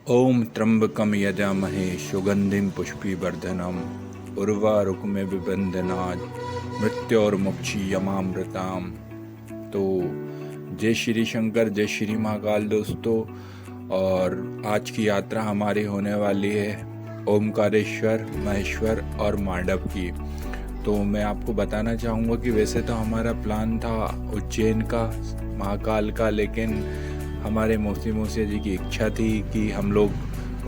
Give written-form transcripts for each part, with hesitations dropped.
ओम त्र्यंबकम यजामहे सुगंधिम पुष्टिवर्धनम उर्वारुकमिव बंधनात् मृत्योर्मुक्षीयमामृताम। तो जय श्री शंकर, जय श्री महाकाल दोस्तों। और आज की यात्रा हमारी होने वाली है ओमकारेश्वर, महेश्वर और मांडव की। तो मैं आपको बताना चाहूँगा कि वैसे तो हमारा प्लान था उज्जैन का, महाकाल का, लेकिन हमारे मौसी जी की इच्छा थी कि हम लोग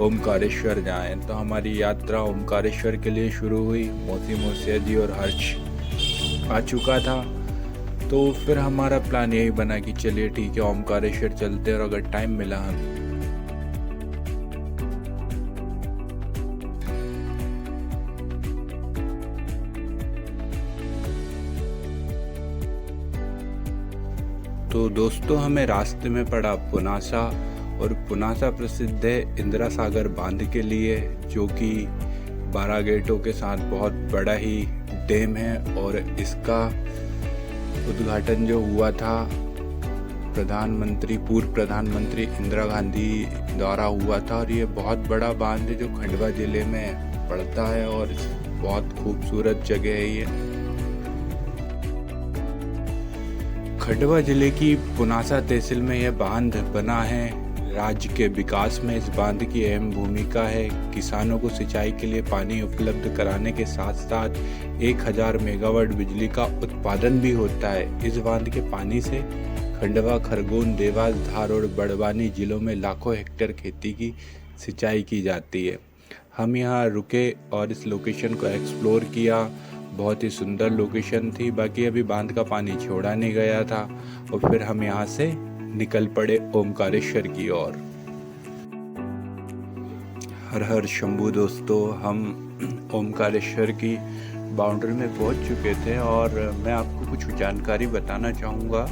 ओमकारेश्वर जाएं। तो हमारी यात्रा ओमकारेश्वर के लिए शुरू हुई। मौसी जी और हर्ष आ चुका था, तो फिर हमारा प्लान यही बना कि चलिए ठीक है ओमकारेश्वर चलते हैं, और अगर टाइम मिला तो दोस्तों हमें रास्ते में पड़ा पुनासा। और पुनासा प्रसिद्ध है इंदिरा सागर बांध के लिए, जो कि 12 गेटों के साथ बहुत बड़ा ही डैम है। और इसका उद्घाटन जो हुआ था पूर्व प्रधानमंत्री इंदिरा गांधी द्वारा हुआ था। और ये बहुत बड़ा बांध है जो खंडवा जिले में पड़ता है, और बहुत खूबसूरत जगह है ये। खंडवा जिले की पुनासा तहसील में यह बांध बना है। राज्य के विकास में इस बांध की अहम भूमिका है। किसानों को सिंचाई के लिए पानी उपलब्ध कराने के साथ साथ 1000 मेगावाट बिजली का उत्पादन भी होता है। इस बांध के पानी से खंडवा, खरगोन, देवास, धार और बड़वानी जिलों में लाखों हेक्टेयर खेती की सिंचाई की जाती है। हम यहाँ रुके और इस लोकेशन को एक्सप्लोर किया। बहुत ही सुंदर लोकेशन थी। बाकी अभी बांध का पानी छोड़ा नहीं गया था, और फिर हम यहाँ से निकल पड़े ओमकारेश्वर की ओर। हर हर शंभू दोस्तों, हम ओमकारेश्वर की बाउंड्री में पहुँच चुके थे। और मैं आपको कुछ जानकारी बताना चाहूँगा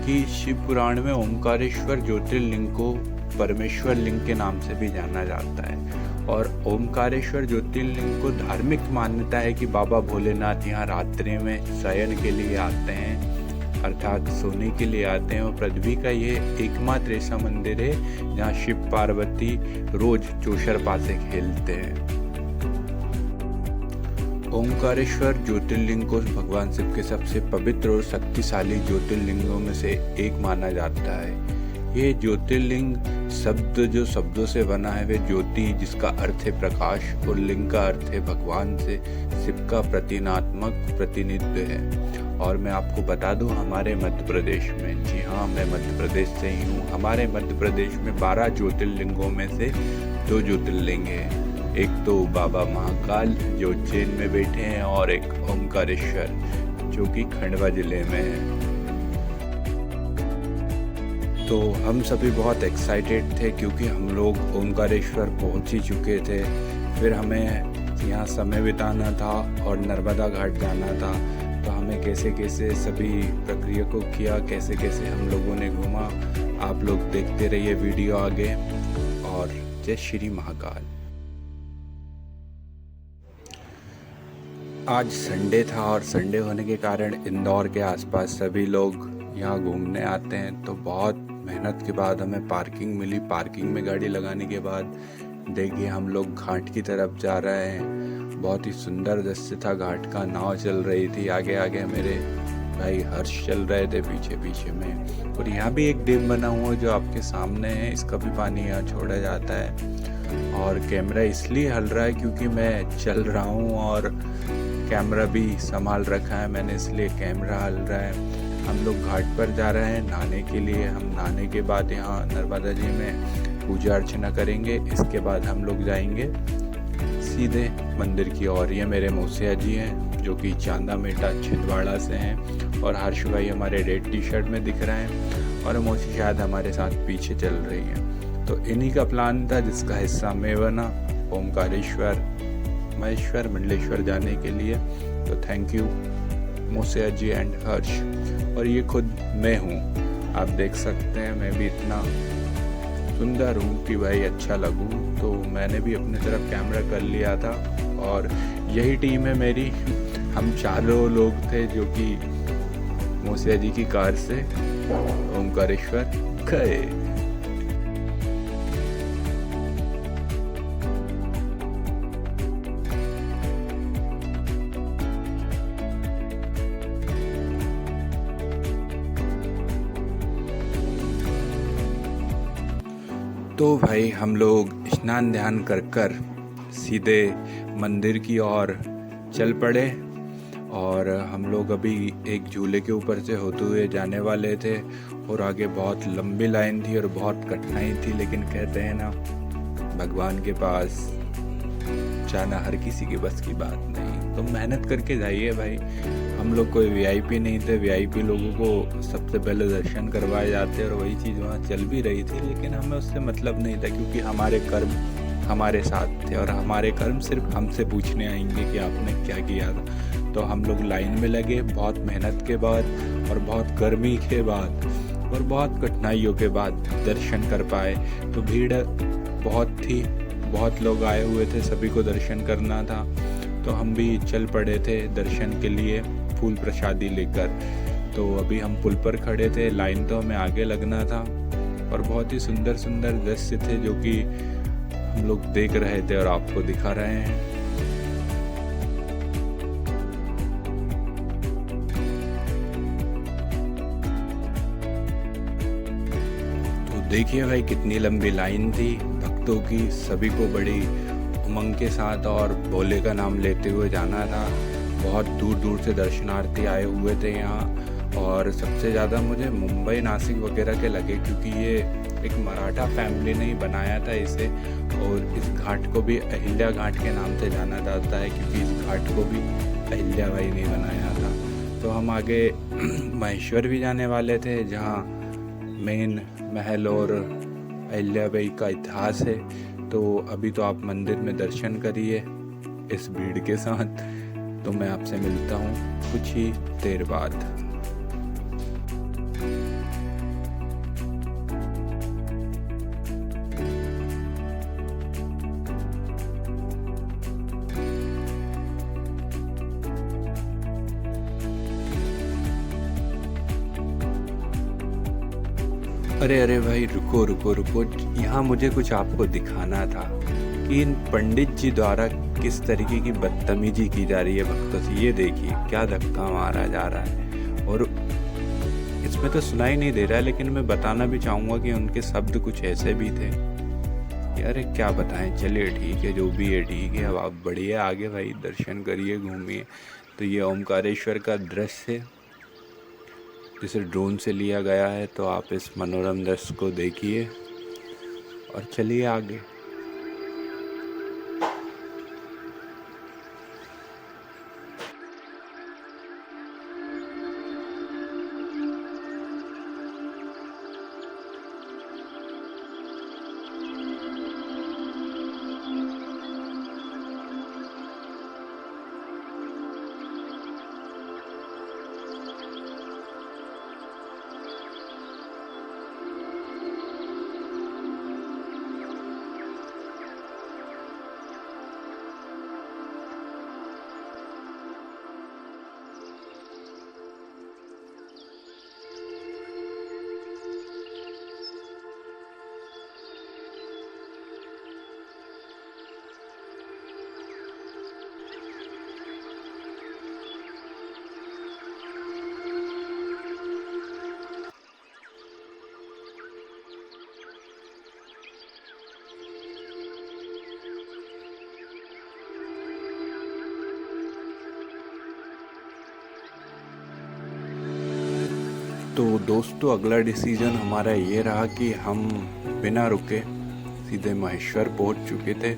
कि शिव पुराण में ओमकारेश्वर ज्योतिर्लिंग को परमेश्वर लिंग के नाम से भी जाना जाता है। और ओमकारेश्वर ज्योतिर्लिंग को धार्मिक मान्यता है कि बाबा भोलेनाथ यहाँ रात्रि में शयन के लिए आते हैं, अर्थात सोने के लिए आते हैं। और पृथ्वी का ये एकमात्र ऐसा मंदिर है जहाँ शिव पार्वती रोज चौसर पासे खेलते हैं। ओमकारेश्वर ज्योतिर्लिंग को भगवान शिव के सबसे पवित्र और शक्तिशाली ज्योतिर्लिंगों में से एक माना जाता है। ये ज्योतिर्लिंग शब्दों से बना है। वे ज्योति जिसका अर्थ है प्रकाश, और लिंग का अर्थ है भगवान से शिव का प्रतीकात्मक प्रतिनिधित्व है। और मैं आपको बता दूं, हमारे मध्य प्रदेश में, जी हाँ मैं मध्य प्रदेश से ही हूँ, हमारे मध्य प्रदेश में 12 ज्योतिर्लिंगों में से 2 ज्योतिर्लिंग है। एक तो बाबा महाकाल जो उज्जैन में बैठे हैं, और एक ओमकारेश्वर जो कि खंडवा जिले में है। तो हम सभी बहुत एक्साइटेड थे क्योंकि हम लोग ओमकारेश्वर पहुंच ही चुके थे। फिर हमें यहाँ समय बिताना था और नर्मदा घाट जाना था। तो हमें कैसे कैसे सभी प्रक्रिया को किया, कैसे कैसे हम लोगों ने घूमा, आप लोग देखते रहिए वीडियो आगे। और जय श्री महाकाल। आज संडे था, और संडे होने के कारण इंदौर के आसपास सभी लोग यहाँ घूमने आते हैं। तो बहुत मेहनत के बाद हमें पार्किंग मिली। पार्किंग में गाड़ी लगाने के बाद देखिए हम लोग घाट की तरफ जा रहे हैं। बहुत ही सुंदर दृश्य था घाट का। नाव चल रही थी, आगे आगे मेरे भाई हर्ष चल रहे थे पीछे पीछे में। और यहाँ भी एक डैम बना हुआ जो आपके सामने है, इसका भी पानी यहाँ छोड़ा जाता है। और कैमरा इसलिए हल रहा है क्योंकि मैं चल रहा हूँ, और कैमरा भी संभाल रखा है मैंने, इसलिए कैमरा हल रहा है। हम लोग घाट पर जा रहे हैं नहाने के लिए। हम नहाने के बाद यहाँ नर्मदा जी में पूजा अर्चना करेंगे। इसके बाद हम लोग जाएंगे सीधे मंदिर की ओर। ये मेरे मौसिया जी हैं जो कि चांदा मेटा छिंदवाड़ा से हैं, और हर्ष भाई हमारे रेड टी-शर्ट में दिख रहे हैं, और मौसी शायद हमारे साथ पीछे चल रही हैं। तो इन्हीं का प्लान था जिसका हिस्सा मैं बना ओमकारेश्वर, महेश्वर, मंडलेश्वर जाने के लिए। तो थैंक यू मौसिया जी एंड हर्ष। और ये खुद मैं हूँ, आप देख सकते हैं मैं भी इतना सुंदर हूँ कि भाई अच्छा लगूँ। तो मैंने भी अपनी तरफ कैमरा कर लिया था, और यही टीम है मेरी। हम 4 लोग थे जो कि मौसिया जी की कार से ओमकारेश्वर गए। तो भाई हम लोग स्नान ध्यान कर कर सीधे मंदिर की ओर चल पड़े। और हम लोग अभी एक झूले के ऊपर से होते हुए जाने वाले थे और आगे बहुत लंबी लाइन थी और बहुत कठिनाई थी, लेकिन कहते हैं ना, भगवान के पास जाना हर किसी के बस की बात नहीं। तो मेहनत करके जाइए भाई। हम लोग कोई वीआईपी नहीं थे, वीआईपी लोगों को सबसे पहले दर्शन करवाए जाते और वही चीज़ वहाँ चल भी रही थी, लेकिन हमें उससे मतलब नहीं था क्योंकि हमारे कर्म हमारे साथ थे और हमारे कर्म सिर्फ हमसे पूछने आएंगे कि आपने क्या किया था। तो हम लोग लाइन में लगे, बहुत मेहनत के बाद और बहुत गर्मी के बाद और बहुत कठिनाइयों के बाद दर्शन कर पाए। तो भीड़ बहुत थी, बहुत लोग आए हुए थे, सभी को दर्शन करना था। तो हम भी चल पड़े थे दर्शन के लिए फूल प्रसादी लेकर। तो अभी हम पुल पर खड़े थे, लाइन तो हमें आगे लगना था और बहुत ही सुंदर सुंदर दृश्य थे जो कि हम लोग देख रहे थे और आपको दिखा रहे हैं। तो देखिए भाई कितनी लंबी लाइन थी भक्तों की, सभी को बड़ी उमंग के साथ और भोले का नाम लेते हुए जाना था। बहुत दूर दूर से दर्शनार्थी आए हुए थे यहाँ और सबसे ज़्यादा मुझे मुंबई नासिक वगैरह के लगे क्योंकि ये एक मराठा फैमिली ने ही बनाया था इसे। और इस घाट को भी अहिल्या घाट के नाम से जाना जाता है क्योंकि इस घाट को भी अहिल्या बाई ने बनाया था। तो हम आगे महेश्वर भी जाने वाले थे जहाँ मेन महल और अहिल्या बाई का इतिहास है। तो अभी तो आप मंदिर में दर्शन करिए इस भीड़ के साथ। तो मैं आपसे मिलता हूँ कुछ ही देर बाद। अरे भाई रुको रुको रुको, यहाँ मुझे कुछ आपको दिखाना था कि इन पंडित जी द्वारा किस तरीके की बदतमीजी की जा रही है भक्तों से। ये देखिए क्या धक्का मारा जा रहा है और इसमें तो सुनाई नहीं दे रहा है, लेकिन मैं बताना भी चाहूँगा कि उनके शब्द कुछ ऐसे भी थे। यार क्या बताएं, चलिए ठीक है, जो भी है ठीक है। अब आप बढ़िए आगे भाई दर्शन करिए, घूमिए। तो ये ओमकारेश्वर का दृश्य है, जिसे ड्रोन से लिया गया है। तो आप इस मनोरम दृश्य को देखिए और चलिए आगे। तो दोस्तों अगला डिसीजन हमारा ये रहा कि हम बिना रुके सीधे महेश्वर पहुंच चुके थे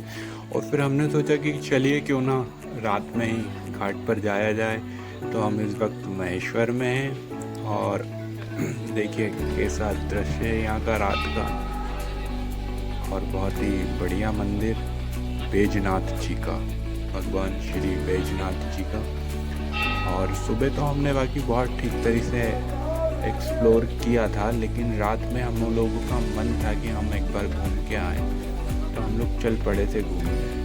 और फिर हमने सोचा कि चलिए क्यों ना रात में ही घाट पर जाया जाए। तो हम इस वक्त महेश्वर में हैं और देखिए कैसा दृश्य है यहाँ का रात का, और बहुत ही बढ़िया मंदिर बैजनाथ जी का, भगवान श्री बैजनाथ जी का। और सुबह तो हमने बाकी बहुत ठीक तरीके से एक्सप्लोर किया था, लेकिन रात में हम लोगों का मन था कि हम एक बार घूम के आए, तो हम लोग चल पड़े थे घूमने।